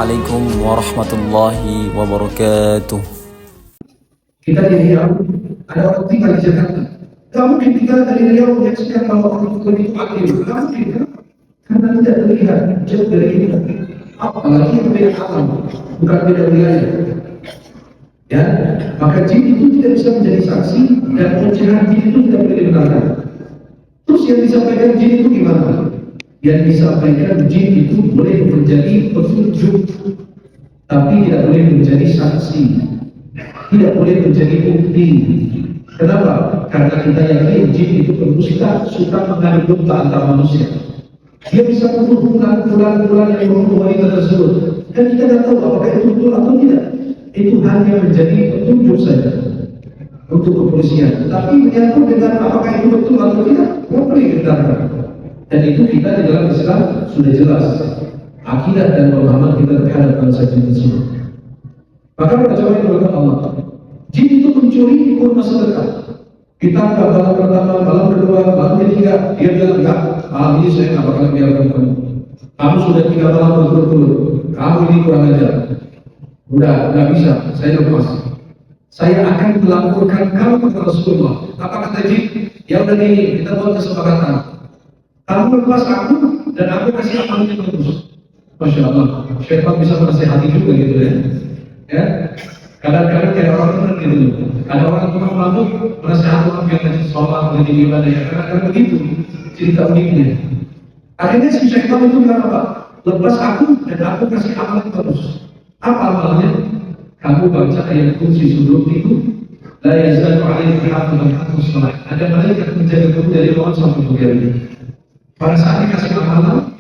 Assalamualaikum warahmatullahi wabarakatuh. Kita di Riau, ada orang tinggal di Jakarta. Gak mungkin tinggal dari Riau menyaksikan bahwa orang itu aktif. Gak mungkin, kan? Karena tidak terlihat jauh dari kita. Apalagi yang beda alam, bukan beda wilayah. Ya, maka jin itu tidak bisa menjadi saksi dan pencerahan jin itu tidak boleh dibenarkan. Terus yang disampaikan jin itu gimana? Yang disampaikan jin itu boleh menjadi petunjuk, tapi tidak boleh menjadi saksi, tidak boleh menjadi bukti. Kenapa? Karena kita yakin jin itu berdusta, suka mengadu domba antar manusia. Dia bisa membunuh bulan yang membunuh wanita tersebut, dan kita tidak tahu apakah itu betul atau tidak. Itu hanya menjadi petunjuk saja untuk kepolisian. Tapi menyangkut dengan apakah itu betul atau tidak, tidak boleh kita. Dan itu kita di dalam Islam sudah jelas akidah dan pemahaman kita terhadap bangsa jin tersebut. Maka percaya kepada Allah, jin itu mencuri di kurma sedekah. Kita malam pertama, malam kedua, malam ketiga, dia bilang enggak, malam ini saya nggak bakal biarkan kamu. Kamu sudah 3 malam berturut-turut, kamu ini kurang ajar. Udah, nggak bisa, saya lepas. Saya akan melaporkan kamu kepada Rasulullah. Apa kata jin? Ya udah nih, kita buat kesepakatan. Kamu lepas aku dan aku kasih amal yang bagus. Masya Allah, syaitan bisa menasihati juga gitu ya. Ya, kadang-kadang kayak orang gitu. Ada orang tukang mabuk menasihati orang yang masih sholat, menjadi ibadah ya. Kadang-kadang begitu cerita uniknya. Akhirnya si syaitan itu bilang apa? Lepas aku dan aku kasih amal yang bagus. Apa amalnya? Kamu baca ayat kursi sebelum itu. La yazalu alaihi hafizun hatta sholat. Ada malaikat menjaga kamu dari lawan sampai begadang. Pada saat dikasih amalan,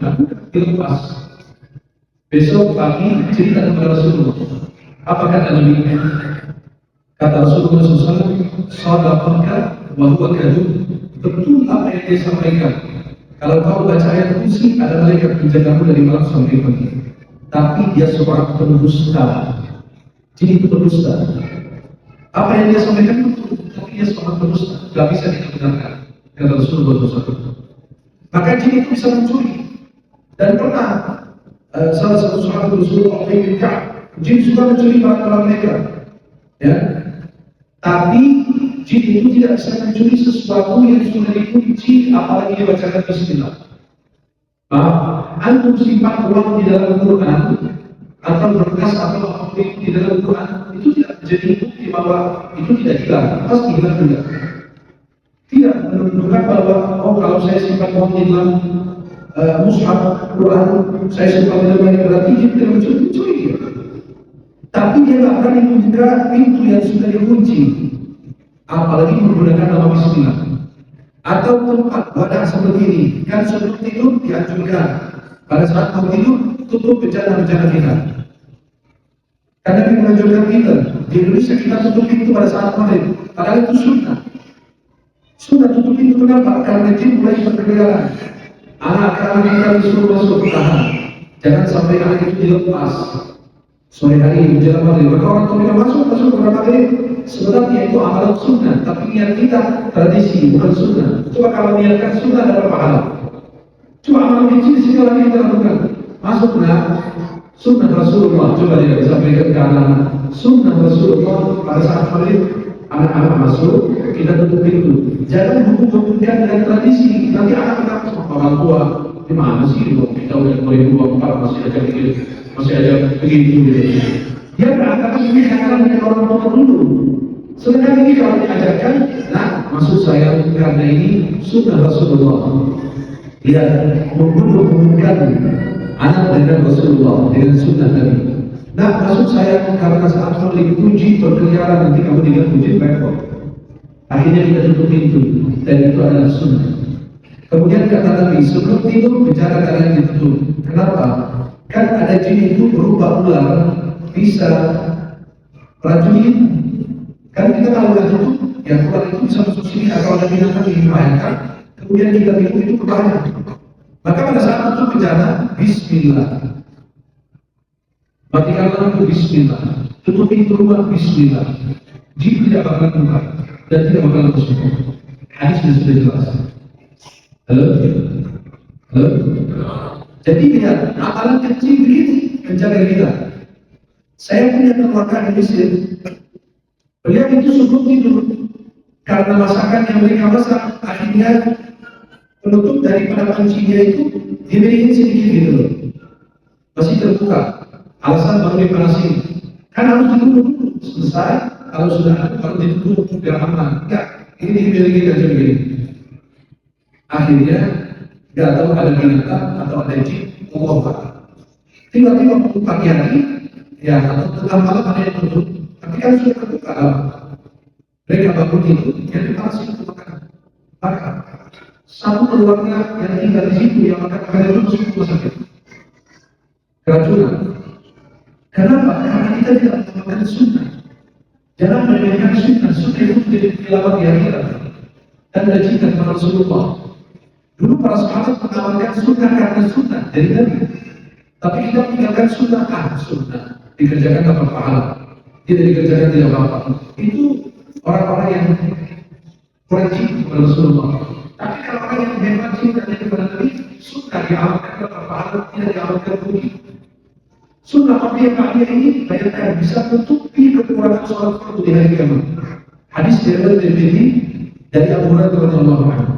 dilepas. Besok pagi cerita kepada Rasulullah. Apa kata Nabi? Kata Rasulullah SAW, sadaqaka wa huwa kadhub. Betul apa yang dia sampaikan. Kalau kau baca ayat kursi, ada malaikat menjagamu dari malam sampai pagi. Tapi dia seorang pendusta. Jadi itu pendusta. Apa yang dia sampaikan betul, tapi dia seorang pendusta. Gak bisa dibenarkan. Kata Rasulullah SAW. Maka jin itu bisa mencuri. Dan pernah salah satu sahabat Rasulullah bin Ka'ab, jin suka mencuri barang-barang mereka. Ya. Tapi jin itu tidak bisa mencuri sesuatu yang sudah dikunci, apalagi dia bacakan bismillah. Antum simpan uang di dalam Quran atau berkas atau apapun itu di dalam Quran, itu tidak menjadi bukti bahwa itu tidak hilang, pasti hilang juga. Tidak menunjukkan bahwa kalau saya simpan uang di dalam mushaf Quran, saya simpan di dalam berarti dia tidak mencuri. Tapi dia tidak berani membuka pintu yang sudah dikunci, apalagi menggunakan nama bismillah. Atau tempat wadah seperti ini, kan sebelum tidur dianjurkan pada saat mau tidur tutup bencana-bencana kita. Karena kita menganjurkan kita di Indonesia kita tutup pintu pada saat maghrib, padahal itu sunnah. Sudah tutup pintu kenapa? Karena jin mulai berkeliaran. Anak-anak kita disuruh masuk ke tahan. Jangan sampai anak itu dilepas. Sore hari menjelang maghrib, maka orang tua kita masuk ke maghrib. Sebenarnya itu amalan sunnah, tapi niat kita tradisi bukan sunnah. Coba kalau niatkan sunnah dapat pahala. Coba amal kecil sekali lagi kita lakukan. Masuklah sunnah Rasulullah. Coba dia disampaikan ke anak. Sunnah Rasulullah pada saat maghrib. Anak-anak masuk, kita tutup pintu. Jangan hubungkan dengan tradisi. Nanti anak-anak orang tua, di mana sih? Kita udah 2024 masih aja begitu, masih aja begitu. Dia berantakan ini dengan orang tua dulu. Sedangkan ini kalau diajarkan, nah maksud saya karena ini sunnah Rasulullah. Dia menghubungkan anak dengan Rasulullah dengan sunnah Nabi. Nah, maksud saya karena saat maghrib itu jin berkeliaran, nanti kamu diganggu jin repot. Akhirnya kita tutup pintu, dan itu adalah sunnah. Kemudian kata Nabi, sebelum tidur bicara kalian ditutup. Kenapa? Kan ada jin itu berupa ular, bisa racun. Kan kita kalau nggak tutup, ya ular itu bisa masuk sini atau ada binatang yang membahayakan. Kemudian kita minum itu berbahaya. Maka pada saat tutup bencana, Bismillah. Matikan lampu bismillah, tutup pintu rumah bismillah. Jin tidak bakalan buka dan tidak bakalan masuk. Hadis sudah jelas. Halo? Jadi lihat, amalan kecil begitu menjaga kita. Saya punya keluarga di Mesir. Beliau itu sebelum tidur, karena masakan yang mereka masak, akhirnya penutup daripada pancinya itu diberikan sedikit gitu loh. Masih terbuka. Alasan baru dipanasin. Kan harus ditunggu dulu selesai. Kalau sudah ada baru ditunggu biar aman. Enggak, ini diberikan aja begini. Akhirnya nggak tahu ada binatang atau ada jin mengobak. Tiba-tiba pagi hari, ya atau tengah malam ada yang tutup. Tapi kan sudah terbuka. Mereka bangun itu, yang dipanasin itu makan. Satu keluarga yang tinggal di situ yang makan itu masuk rumah sakit. Keracunan. Kenapa? Karena kita tidak mengamalkan sunnah. Jangan meremehkan sunnah. Sunnah itu menjadi tilawat di akhirat. Dan ada cinta kepada Rasulullah. Dulu para sahabat mengamalkan sunnah karena sunnah dari Nabi. Tapi kita meninggalkan sunnah sunnah dikerjakan tanpa pahala. Tidak dikerjakan tidak apa-apa. Itu orang-orang yang kurang cinta kepada Rasulullah. Tapi kalau orang yang memang cinta kepada Nabi, sunnah diamalkan tanpa pahala, tidak diamalkan rugi. Sunnah Qabliyah ini bayangkan bisa menutupi kekurangan sholat fardu di hari kiamat. Hadis dari Tirmidzi dari Abu Hurairah radhiyallahu anhu.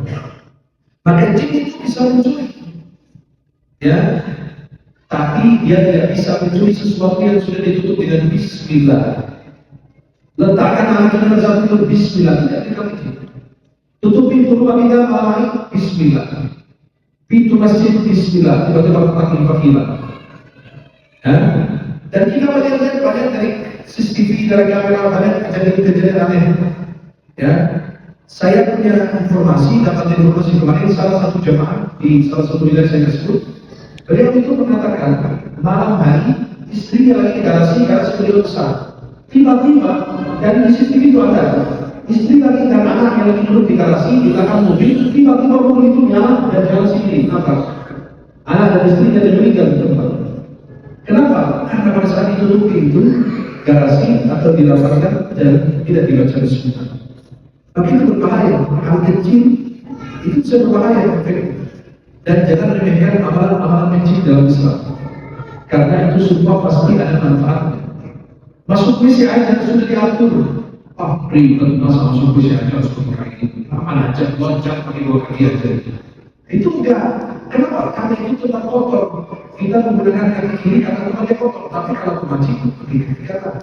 Maka jin itu bisa mencuri, ya, tapi dia tidak bisa mencuri sesuatu yang sudah ditutup dengan Bismillah. Letakkan anak jenazah itu Bismillah, tidak dikerti. Tutup pintu rumah kita malam Bismillah. Pintu masjid Bismillah, tiba-tiba fakir-fakir. Dan kita melihat banyak dari CCTV, dari kamera, banyak kejadian-kejadian aneh. Ya, saya punya informasi, dapat informasi kemarin salah satu jemaah di salah satu wilayah saya sebut. Beliau itu mengatakan malam hari istrinya lagi garasi beliau besar. Tiba-tiba dari CCTV itu ada istri lagi dan anak yang lagi duduk di garasi di belakang mobil. Tiba-tiba mobil itu nyala dan jalan sini nabrak. Anak dan istrinya dan meninggal di tempat. Kenapa? Karena pada saat ditutup pintu garasi atau dirapatkan dan tidak dibaca bismillah. Tapi itu berbahaya. Hal kecil itu bisa berbahaya. Dan jangan remehkan amalan-amalan kecil dalam Islam. Karena itu semua pasti ada manfaatnya. Masuk WC aja sudah diatur. Ribet masa masuk WC aja harus pakai ini. Aman aja, loncat pakai 2 kaki aja. Itu enggak. Kenapa? Karena itu tempat kotor. Kita menggunakan kaki kiri karena tempatnya kotor. Tapi kalau ke masjid, kaki kiri kanan.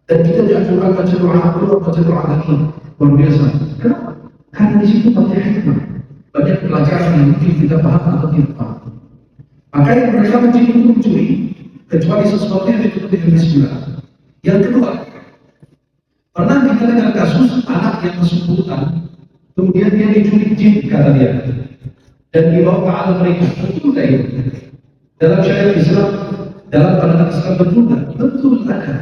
Dan kita dianjurkan baca doa dulu, baca doa lagi. Luar biasa. Kenapa? Karena di situ banyak hikmah, banyak pelajaran yang mungkin kita paham atau tidak paham. Maka yang mereka mencuri untuk mencuri, kecuali sesuatu yang ditutup dengan Bismillah. Yang kedua, pernah kita dengar kasus anak yang masuk hutan, kemudian dia diculik jin kata dia, dan dibawa ke alam mereka. Betul tidak itu? Dalam syariat Islam, dalam pandangan Islam betul ada.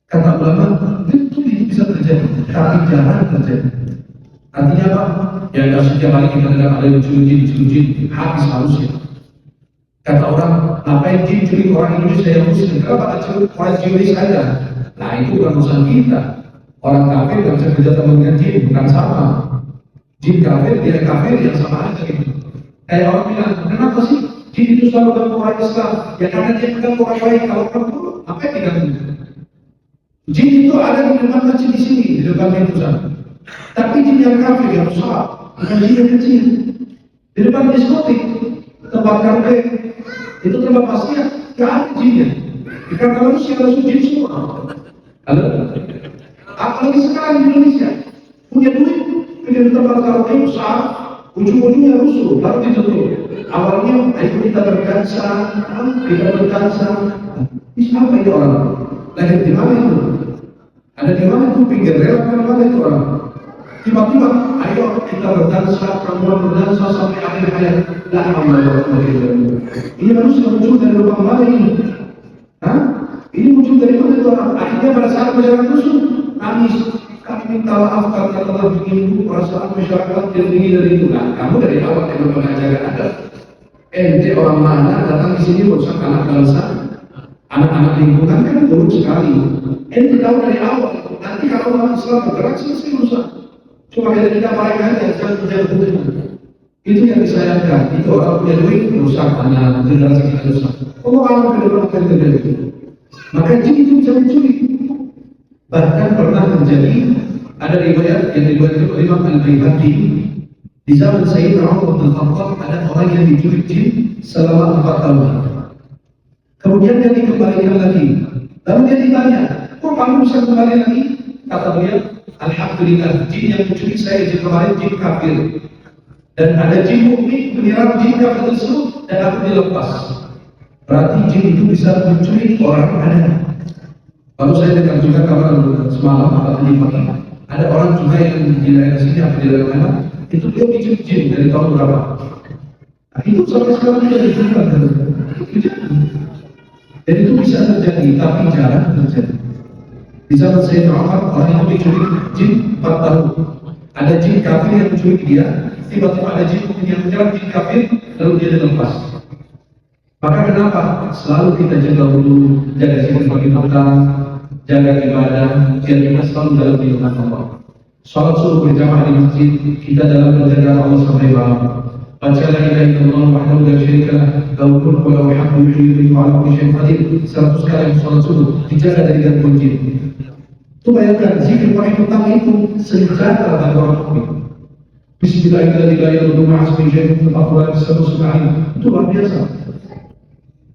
Kata ulama, betul itu bisa terjadi, tapi jangan terjadi. Artinya apa? Ya nggak setiap hari kita dengar ada yang curi jin, habis harusnya. Kata orang, ngapain jin curi orang Indonesia yang Muslim? Kenapa tak curi orang Zionis saja? Nah itu bukan urusan kita. Orang kafir yang bisa kerja sama dengan jin, bukan sama. Jin kafir, dia kafir yang sama aja gitu. Kayak orang bilang, kenapa sih jin itu selalu ganggu orang Islam? Ya karena dia mengganggu orang baik. Kalau orang dulu, apa yang diganggu? Jin itu ada di depan masjid di sini, di depan pintu sana. Tapi jin yang kafir yang besar, bukan jin yang kecil. Di depan diskotik, tempat karaoke, itu tempat pastinya gak ada jinnya. Karena manusia langsung jin semua. Halo? Apalagi sekarang di Indonesia punya duit, punya tempat karaoke besar, ujung-ujungnya rusuh, lalu ditutup. Awalnya ayo kita berdansa, siapa itu orang? Lahir di mana itu? Ada di mana itu? Pinggir rel mana itu orang? Tiba-tiba, ayo kita berdansa, perempuan berdansa sampai akhir hayat. La haula wala quwwata illa billah. Ini manusia muncul dari lubang mana ini? Ini muncul dari mana itu orang? Akhirnya pada saat masyarakat rusuh, nangis. Kami minta maaf karena telah mengganggu perasaan masyarakat yang begini dari itu. Nah, kamu dari awal yang mengajarkan ada. Ente orang mana datang di sini merusak anak bangsa, anak-anak lingkungan kan buruk sekali. Ente tahu dari awal. Nanti kalau orang Islam bergerak selesai urusan. Cuma kita mereka aja jangan terjadi hubungan. Itu yang disayangkan. Itu orang punya duit rusak anak, generasi kita rusak. Allah alam ke depan akan terjadi. Maka jin itu bisa menculik. Bahkan pernah terjadi ada riwayat yang diriwayatkan oleh Imam Al-Baihaqi di zaman Sayyidina Umar bin Khattab ada orang yang diculik jin selama 4 tahun. Kemudian dia dikembalikan lagi. Lalu dia ditanya, kok kamu bisa kembali lagi? Kata beliau, alhamdulillah, jin yang menculik saya jin kemarin jin kafir. Dan ada jin mukmin menyerang jin kafir tersebut dan aku dilepas. Berarti jin itu bisa menculik orang ada. Lalu saya dengar juga kabar semalam atau tadi pagi ada orang juga yang di daerah sini atau di daerah mana itu dia diculik jin dari tahun berapa? Nah, itu sampai sekarang tidak diculik. Dan itu bisa terjadi, tapi jarang terjadi. Di zaman Sayyidina Umar orang itu diculik jin 4 tahun. Ada jin kafir yang menculik dia, tiba-tiba ada jin yang menyerang jin kafir, lalu dia dilepas. Maka kenapa? Selalu kita jaga dulu, jaga sikap bagi kita, jaga ibadah, biar kita selalu dalam lindungan Allah. Salat subuh berjamaah di masjid, kita dalam menjaga Allah sampai malam. Baca la ilaha illallah wahdahu la syarika lah, lahul mulku wa lahul hamdu yuhyi wa ala kulli syai'in qadir. 100 kali salat subuh dijaga dari gangguan jin. Itu bayangkan zikir paling pertama itu senjata bagi orang mukmin. Bismillahirrahmanirrahim. Itu luar biasa.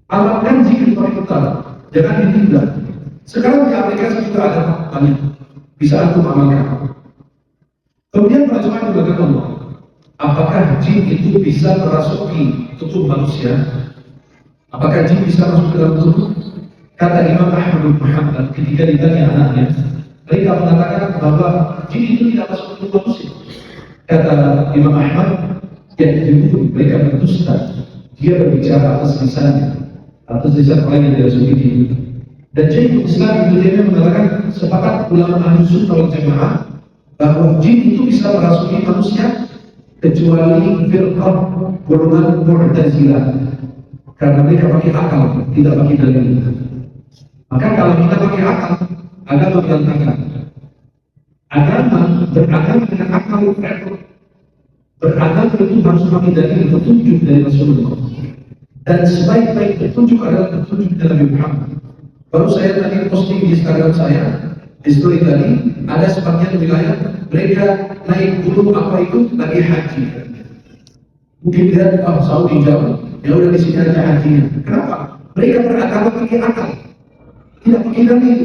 Amalkan zikir paling pertama, jangan ditinggal. Sekarang di aplikasi juga ada banyak, bisa antum amalkan. Kemudian para jemaah juga ketemu, apakah jin itu bisa merasuki tubuh manusia? Apakah jin bisa masuk ke dalam tubuh? Kata Imam Ahmad bin Muhammad ketika ditanya anaknya, mereka mengatakan bahwa jin itu tidak masuk ke tubuh manusia. Kata Imam Ahmad, yang itu mereka berdusta. Dia berbicara atas lisannya, atas lisan orang yang tidak suka jin. Dan Syekhul Islam Ibnu Taimiyah mengatakan sepakat ulama Ahlus Sunnah wal Jamaah bahwa jin itu bisa merasuki manusia kecuali firqah golongan Mu'tazilah, karena mereka pakai akal, tidak pakai dalil. Maka kalau kita pakai akal, agama berantakan. Agama beragama dengan akal, beragama itu harus pakai dalil petunjuk dari Rasulullah. Dan sebaik-baik petunjuk adalah petunjuk dari Nabi Muhammad. Baru saya tadi posting di Instagram saya, di story tadi, ada sebagian wilayah mereka naik gunung apa itu lagi haji. Mungkin lihat, oh Saudi jauh, ya udah di sini aja hajinya. Kenapa? Mereka beragama pakai akal, tidak pakai dalil.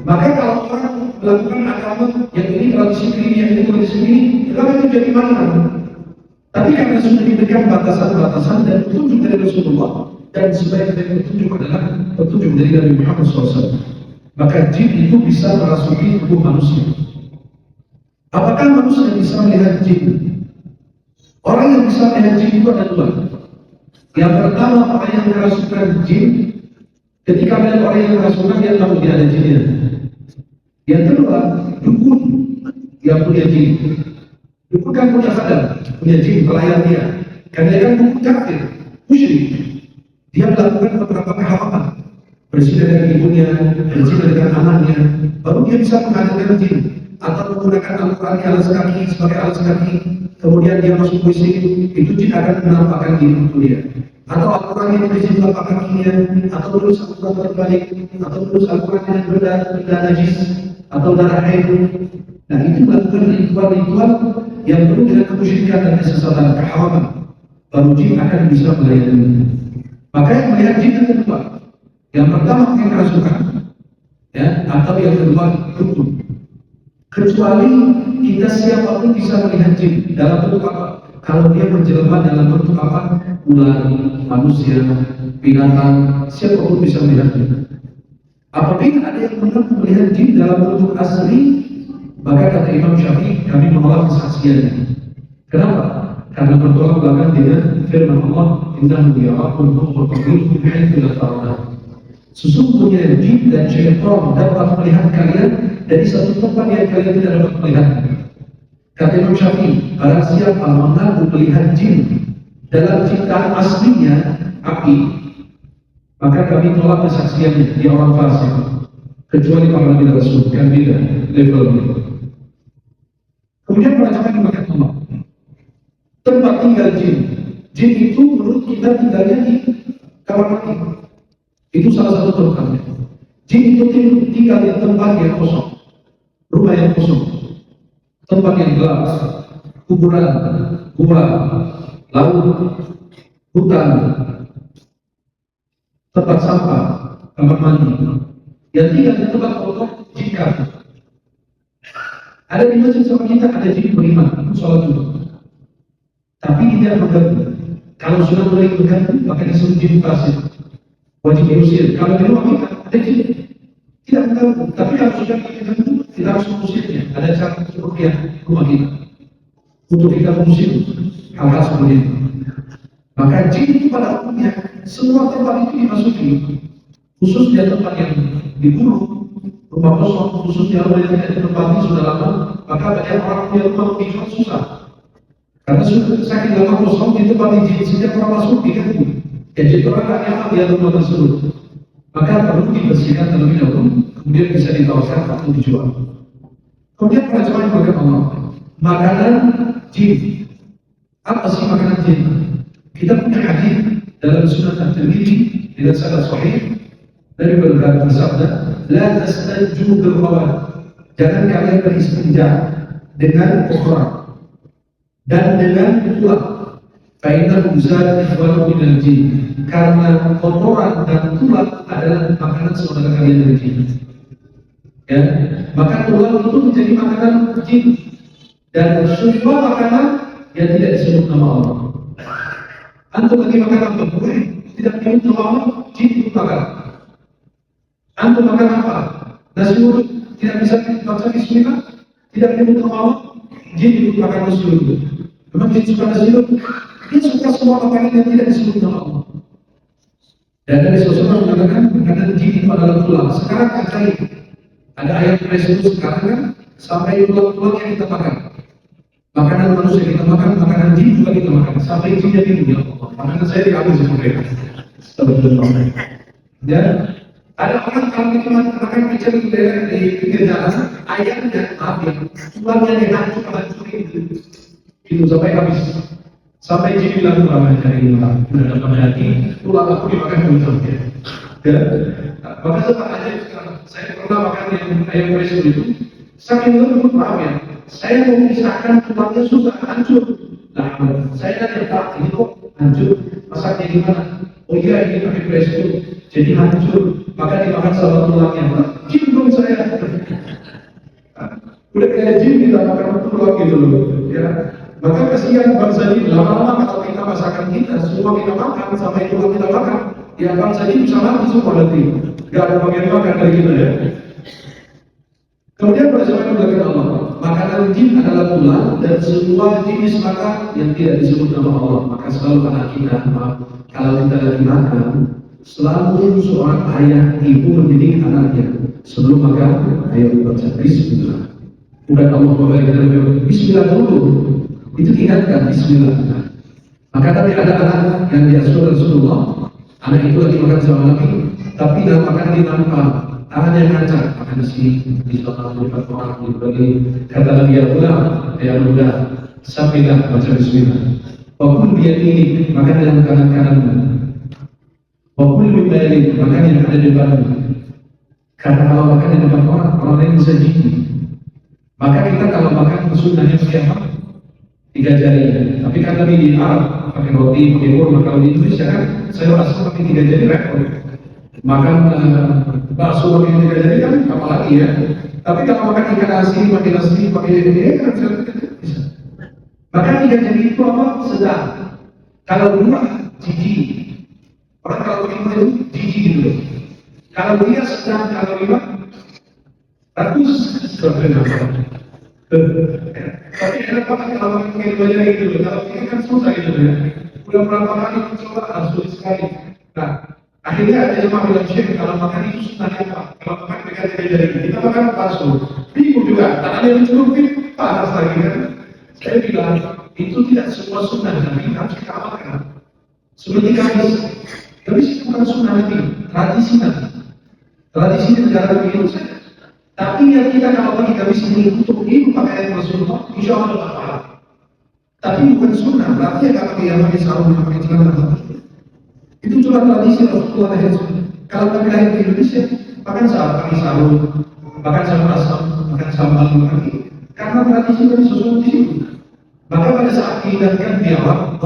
Maka kalau orang melakukan agama yang ini tradisi ini, yang ini tradisi ini, agama itu jadi mana? Tapi karena sudah diberikan batasan-batasan dan petunjuk dari Rasulullah, dan sebaik-baik petunjuk adalah petunjuk dari Nabi Muhammad SAW, maka jin itu bisa merasuki tubuh manusia. Apakah manusia bisa melihat jin? Orang yang bisa melihat jin itu ada dua. Yang pertama, orang yang merasukan jin, ketika melihat orang yang merasukan, dia tahu dia ada jinnya. Yang kedua, dukun yang punya jin. Dukun kan punya sadar, punya jin, pelayan dia. Karena dia kan dukun kafir, musyrik. Dia melakukan beberapa keharaman, berzina dengan ibunya, berzina dengan anaknya, baru dia bisa menghadirkan jin, atau menggunakan Al-Quran di alas kaki sebagai alas kaki, kemudian dia masuk WC, itu jin akan menampakkan diri untuk dia. Atau Al-Quran yang berisi telapak kakinya, atau terus Al-Quran terbalik, atau terus Al-Quran dengan benda najis, atau darah haid. Nah, itu melakukan ritual-ritual yang penuh dengan kemusyrikan dan kesesatan, keharaman, baru jin akan bisa melihat ini. Maka yang melihat jin yang kedua, yang pertama yang kerasukan, ya, atau yang kedua dukun. Kecuali kita siapapun bisa melihat jin dalam bentuk apa? Kalau dia menjelma dalam bentuk apa? Ular, manusia, binatang, siapapun bisa melihat jin. Apabila ada yang benar melihat jin dalam bentuk asli, maka kata Imam Syafi'i, kami menolak kesaksiannya. Kenapa? Karena bertolak belakang dengan firman Allah, innahu yarakum huwa qabilukum min haitsu la tarawun. Sesungguhnya jin dan syaitan dapat melihat kalian dari satu tempat yang kalian tidak dapat melihat. Kata Imam Syafi'i, barang siapa mengaku melihat jin dalam ciptaan aslinya api, maka kami tolak kesaksiannya, dia orang fasik. Kecuali para nabi dan rasul, kan beda levelnya. Kemudian para jemaah dimakan Allah. Tempat tempat tinggal jin. Jin itu menurut kita tinggalnya di kamar mandi. Itu salah satu tempatnya. Jin itu tinggal di tempat yang kosong, rumah yang kosong, tempat yang gelap, kuburan, gua, laut, hutan, tempat sampah, kamar mandi. Yang tinggal di tempat kotor, jika ada di masjid sama kita ada jin beriman, sholat juga. Tapi tidak mengganggu. Kalau sudah mulai mengganggu, maka disebut jin fasik, wajib diusir. Kalau di rumah kita ada jin tidak mengganggu, tapi kalau sudah mengganggu, kita harus mengusirnya. Ada cara seperti rumah kita untuk kita mengusir hal-hal seperti itu. Maka jin itu pada umumnya semua tempat itu dimasuki, khususnya tempat yang diburu, rumah kosong, khususnya rumah yang tidak ditempati sudah lama, maka banyak orang punya rumah dijual susah. Karena sudah saking lama kosong di tempat jin, sejak orang masuk diganggu. Ya jadi orang tak nyaman di rumah tersebut. Maka perlu dibersihkan terlebih dahulu, kemudian bisa ditawarkan atau dijual. Kemudian pelajaran bagaimana Allah, makanan jin. Apa sih makanan jin? Kita punya hadis dalam Sunan At-Tirmidzi dengan sanad sahih dari beberapa bersabda, la tastanju bil rawat. Jangan kalian beristinja dengan kotoran dan dengan tulang. Fa'inna uzal ikhwanu minal jin. Karena kotoran dan tulang adalah makanan saudara kalian dari jin. Ya, maka tulang itu menjadi makanan jin dan semua makanan yang tidak disebut nama Allah. Antum lagi makan apa? Tidak menyebut nama Allah, jin itu makan. Antum makan apa? Nasi uduk, tidak bisa baca bismillah, tidak menyebut nama Allah, jin itu makan nasi uduk. Memang jin suka nasi uduk, dia suka semua makanan yang tidak disebut nama Allah. Dan dari sesuatu mengatakan makanan jin itu adalah tulang. Sekarang ada ayat tersebut sekarang kan sampai tulang-tulang yang kita makan. Makanan manusia kita makan, makanan jin juga kita makan. Sampai jin jadi dunia. Makanan saya diambil sama mereka. Ya, ada orang kalau kita makan mencari di pinggir jalan, ayamnya habis, tulangnya dihancur-hancurin itu sampai habis. Sampai jin bilang ramai dari orang, sudah dapat hati, tulang aku dimakan betul. Ya, maka setelah aja sekarang, saya pernah makan yang ayam presto itu, saking lembut maaf ya. Saya mau memisahkan tulangnya susah, hancur. Nah, saya tanya Pak, ini kok hancur? Masaknya gimana? Oh iya, ini pakai presto, jadi hancur. Maka dimakan sama tulangnya. Jin dong saya. Udah kayak jin kita makan tulang gitu loh. Ya, maka kasihan bangsa jin. Lama-lama kalau kita masakan kita, semua kita makan sampai tulang kita makan, ya bangsa jin bisa mati semua nanti. Gak ada bagian makan dari kita ya. Kemudian pada zaman belakang Allah, makanan jin adalah tulang dan semua jenis makan yang tidak disebut nama Allah. Maka selalu anak kita, kalau kita lagi makan, selalu seorang ayah ibu mendidik anaknya sebelum makan, ayo baca Bismillah. Bukan Allah memberikan Bismillah dulu. Itu ingatkan Bismillah. Maka tadi ada anak yang diasuh Rasulullah, anak itu lagi makan sama Nabi, tapi dalam makan dinampar. Tangannya ngancang, makan di sini, di sana, di depan orang, di berbagai kata Nabi ya muda, sampailah baca Bismillah. Walaupun dia ini makan dengan kanan kananmu, walaupun lebih baik makan yang ada di depanmu. Karena kalau makan di depan orang lain bisa jijik. Maka kita kalau makan sunnahnya pakai apa? 3 jari. Tapi kan Nabi di Arab pakai roti, pakai kurma. Kalau di Indonesia kan saya rasa pakai 3 jari repot. Makan bakso pakai 3 jari kan apalagi ya. Tapi kalau makan ikan asin pakai nasi pakai kan bisa. Maka 3 jari itu apa? Sedang. Kalau 2 jijik. Orang kalau begitu itu jijik gitu. Kalau dia sedang, kalau 5 ratus. Tapi enak banget kalau pakai 2 jari gitu. Kalau kita kan susah gitu ya. Udah berapa kali mencoba sulit sekali. Nah, akhirnya ada jemaah bilang Syekh, kalau makan itu sunahnya apa? Kalau makan pegang 3 jari, kita makan bakso. Bingung juga, tangannya mencurupin, panas lagi kan? Saya bilang, itu tidak semua sunnah, tapi harus kita amalkan. Seperti kamis itu bukan sunnah Nabi, tradisi Nabi. Tradisi negara begitu saja. Tapi yang kita kalau pagi kamis ini untuk ini pakaian Rasulullah, insya Allah dapat pahala. Tapi bukan sunnah, berarti nggak pakai sarung, nggak pakai celana. Itu cuma tradisi Rasulullah SAW. Kalau kami lahir di Indonesia, makan pakai sarung, makan sama asam, makan sambal, makan ini. Karena tradisi dari sesuatu di situ. Maka pada saat dihidangkan di awal,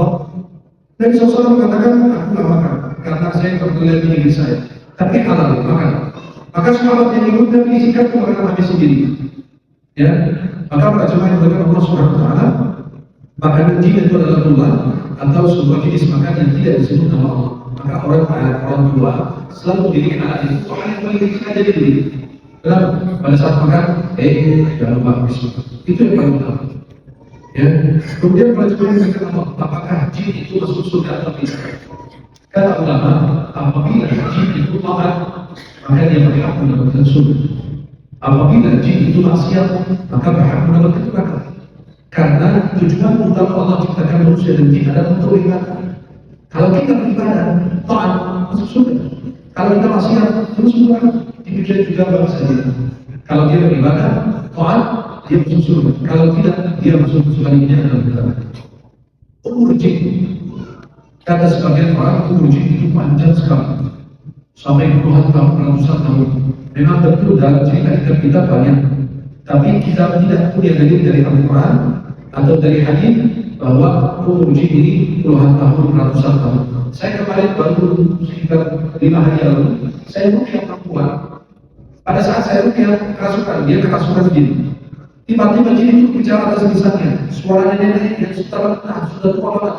Nabi SAW mengatakan, aku nggak makan, karena saya tertulis di diri saya. Tapi halal, makan. Maka sahabat yang ikut Nabi disikat makan habis sendiri. Ya, maka pada jemaah yang berkata Allah Subhanahu Wa Taala, makanan jin itu adalah Allah atau sebuah jenis makan yang tidak disebut nama Allah. Maka orang tua selalu mendidik anak itu hal yang paling sengaja diri. Kenapa? Pada saat makan, jangan lupa bismillah. Itu yang paling utama. Ya. Kemudian pada jemaah yang berkata apakah jin itu masuk surga atau tidak? Kata ulama, apabila jin itu makan, maka dia berhak mendapatkan surga. Apabila jin itu maksiat, maka berhak mendapatkan neraka. Karena tujuan utama Allah ciptakan manusia dan jin adalah untuk ibadah. Kalau kita beribadah, taat, masuk surga. Kalau kita maksiat, terus neraka. Demikian juga bangsa dia. Kalau dia beribadah, taat, dia masuk surga. Kalau tidak, dia masuk sebaliknya dalam neraka. Umur jin, kata sebagian orang, umur jin itu panjang sekali. Sampai puluhan tahun, ratusan tahun. Memang betul dalam cerita kita banyak, tapi kita tidak punya dalil dari Al-Quran atau dari hadis bahwa umur jin ini puluhan tahun, ratusan tahun. Saya kemarin baru sekitar 5 hari lalu, saya rukyah perempuan. Pada saat saya rukyah kerasukan, dia kerasukan jin. Tiba-tiba jin itu bicara atas lisannya, suaranya nenek yang sudah tua banget.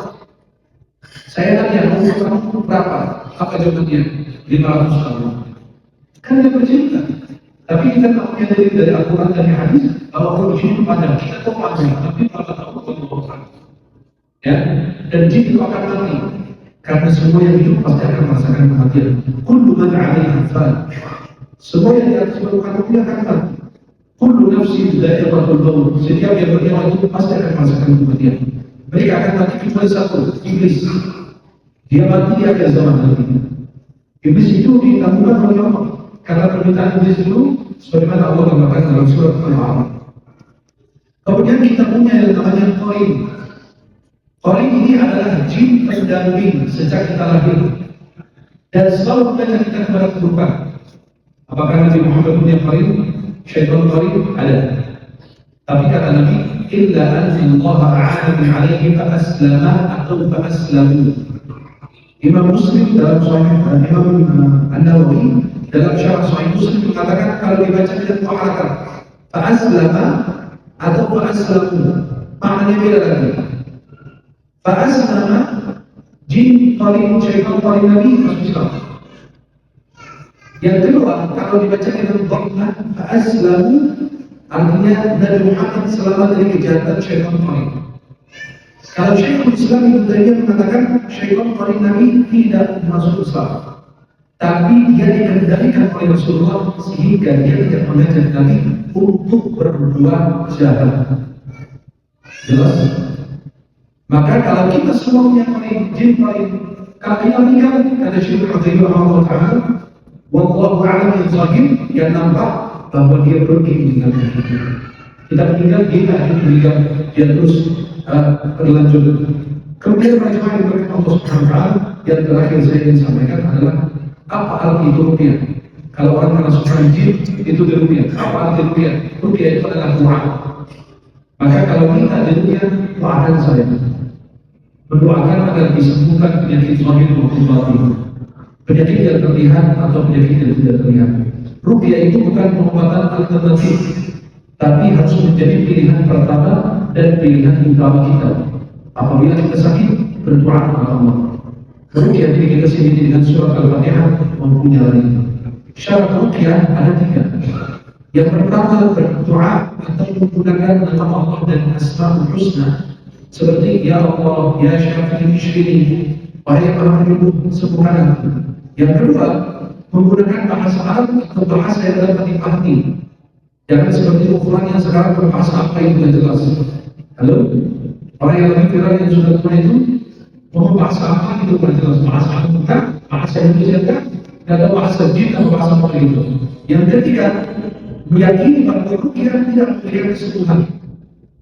Saya tanya, umur kamu berapa? Apa jawabannya? 500 tahun. Kan dia bercerita. Tapi kita tak punya dari Al-Quran dan hadis bahwa umur jin itu panjang. Kita tahu panjang, tapi berapa tahun itu orang. Ya, dan jin itu akan mati. Karena semua yang hidup pasti akan merasakan kematian. Kullu man 'alaiha fan. Semua yang di atas permukaan bumi akan mati. Kullu nafsin dha'iqatul maut. Setiap yang bernyawa itu pasti akan merasakan kematian. Mereka akan mati kecuali satu, iblis. Dia mati di akhir zaman nanti. Iblis itu ditangguhkan oleh Allah karena permintaan iblis itu sebagaimana Allah katakan dalam surat Al-A'raf. Kemudian kita punya yang namanya qarin. Qarin ini adalah jin pendamping sejak kita lahir dan selalu mengajak kita kepada keburukan. Apakah Nabi Muhammad punya qarin? Syaitan qarin ada. Tapi kata Nabi, illa anzallaha a'adun 'alaihi fa aslama atau fa aslamu. Imam Muslim dalam Sahih Imam An-Nawawi dalam syarah Sahih Muslim mengatakan kalau dibaca dengan muharakat fa aslama atau fa aslamu maknanya beda lagi. Fa aslama jin qarin syaitan qarin Nabi masuk Islam. Yang kedua kalau dibaca dengan dhammah fa aslamu artinya Nabi Muhammad selamat dari kejahatan syaitan qarin. Kalau Syekhul Islam Ibnu Taimiyah mengatakan syaitan qarin Nabi tidak masuk Islam, tapi dia dikendalikan oleh Rasulullah sehingga dia tidak mengajak Nabi untuk berbuat jahat. Jelas? Maka kalau kita semua punya qarin, jin qarin, kalau kita meninggal, ada Syekhul Utsaimin rahimahullah taala, wallahu a'lam yang zahir yang nampak bahwa dia pergi meninggalkan kita. Kita meninggal, dia tidak meninggal, dia terus berlanjut. Kemudian bagaimana yang berkata Allah Subhanahu Wa Taala yang terakhir saya ingin sampaikan adalah apa arti itu ruqyah? Kalau orang merasukan jin itu ruqyah. Apa arti ruqyah? Ruqyah itu adalah doa. Maka kalau kita ruqyah, doakan saya. Mendoakan agar disembuhkan penyakit zahir maupun batin. Penyakit yang terlihat atau penyakit yang tidak terlihat. Ruqyah itu bukan pengobatan alternatif, tapi harus menjadi pilihan pertama dan pilihan utama kita. Apabila kita sakit, berdoa kepada Allah. Ruqyah diri kita sendiri dengan surat Al-Fatihah maupun yang lain. Syarat ruqyah ada 3. Yang pertama berdoa atau menggunakan nama Allah dan Asmaul Husna seperti Ya Allah, Ya Syafi'i Musyrini, wahai yang maha penyembuh, sembuhkan aku. Yang kedua menggunakan bahasa Arab atau bahasa yang dapat dipahami. Jangan seperti ukuran yang sekarang berbahasa apa yang tidak jelas. Halo? Orang yang lebih viral yang sudah tua itu mau bahasa apa itu tidak jelas. Bahasa apa bukan? Bahasa Indonesia kan? Tidak ada bahasa jin atau bahasa apa itu. Yang ketiga, meyakini bahwa ruqyah tidak memberikan kesembuhan.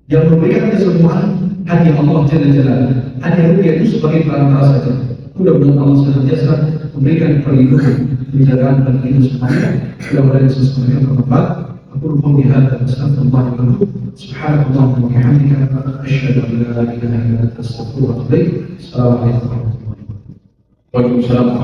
Yang memberikan kesembuhan hanya Allah Jalla Jalla. Hanya Dia itu sebagai perantara saja. Mudah-mudahan Allah senantiasa memberikan perlindungan, penjagaan dan perlindungan semuanya. Mudah-mudahan sesuatu yang bermanfaat. Aku qawli hadza wa astaghfirullah li wa lakum. Subhanakallahumma wa bihamdika asyhadu an la ilaha illa anta astaghfiruka wa atubu ilaik. Assalamualaikum warahmatullahi wabarakatuh. Waalaikumsalam.